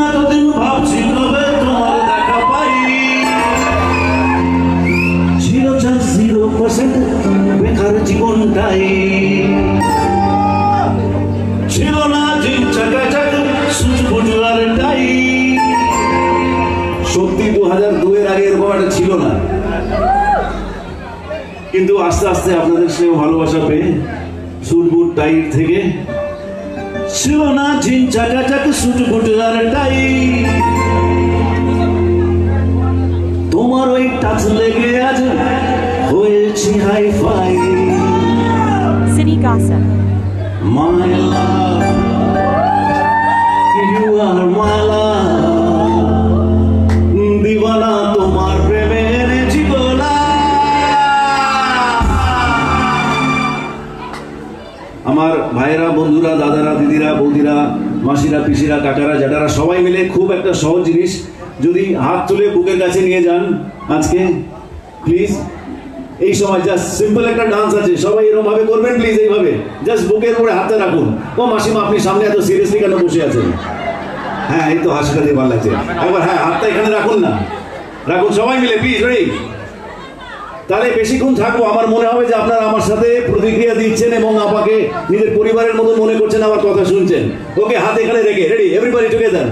এতদিন ভাবছি কবে তোমার দেখা পাই, ছিল just 0% বেকার জীবনটাই, ছিল না জিন চাকাচাক সুচবুট আর টাই। সত্যি 2002 এর আগে এরকম একটা ছিল না, কিন্তু আস্তে আস্তে আপনাদের সে ভালোবাসা পেয়ে সুটবুট টাই থেকে ছিল না জিন চাকাচাক সুটবুট আর টাই। তোমার ওই টাচ লেগে আজ হয়েছি hi fi. City Gossip. My love, you are my love, দিওয়ানা তোমার প্রেমের জীবনা। আমার ভাইরা, বন্ধুরা, দাদারা, দিদিরা, বৌদিরা, মাসিরা, পিসিরা, কাকারা, জ্যাঠারা সবাই মিলে খুব একটা সহজ জিনিস যদি হাত তুলে বুকের কাছে নিয়ে যান আজকে প্লিজ। এই সময় জাস্ট সিম্পল একটা ডান্স আছে, সবাই এরকম ভাবে করবেন প্লিজ। এইভাবে জাস্ট বুকের উপরে হাতটা রাখুন। ও মাসিমা, আপনি সামনে এত সিরিয়াসলি কেন বসে আছেন? হ্যাঁ, এই তো হাসিটা দিয়ে ভালো লাগছে। একবার হ্যাঁ, হাতটা এখানে রাখুন না, রাখুন সবাই মিলে প্লিজ। রেডি? তাহলে বেশিক্ষণ থাকবো, আমার মনে হবে যে আপনারা আমার সাথে প্রতিক্রিয়া দিচ্ছেন এবং আমাকে নিজের পরিবারের মতো মনে করছেন, আমার কথা শুনছেন। ওকে, হাত এখানে রেখে ready, everybody together.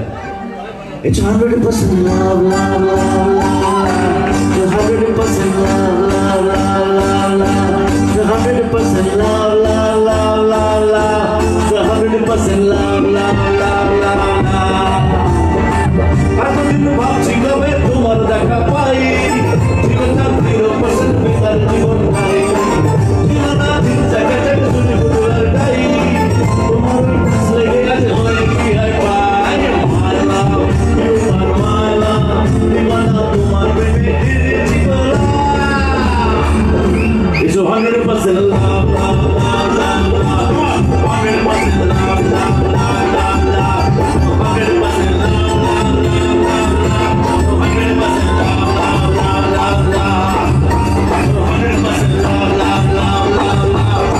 It's 100% love, love, love, love. 100% love, love, love, love, love. 100% love, love, love, love, love. 100% love, love, love, love, love. এতদিন ভাবছি কবে তোমার দেখা পাই, ছিল না 0% বেকার জীবন ভাই, ছিল না দিন চাকাচাক সুটবুট আর টাই। তোমার কাছ লেগে আছে হয়েছি hi phi. It's 100% love, love, love, love, love. 100% love, love, love, love, love. 100% love, love, love, love, love. 100% love, love, love, love, love. 100% love, love, love, love, love. 100% love, love, love, love, love.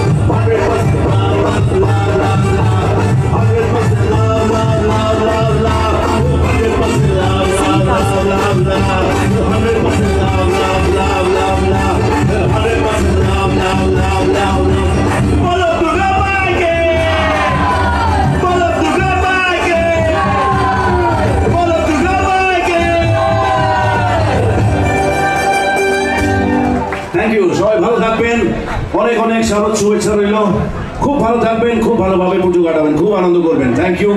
100% love, love, love, love, love. 100% love, love, love, love, love. 100% love, love, love, love, love. 100% love, love, love, love, love. Follow to the market. Follow to the market. Follow to the market. Thank you. সবাই ভালো থাকবেন। অনেক অনেক শারদ শুভেচ্ছা রইল। খুব ভালো থাকবেন, খুব ভালোভাবে পুজো কাটাবেন, খুব আনন্দ করবেন। Thank you.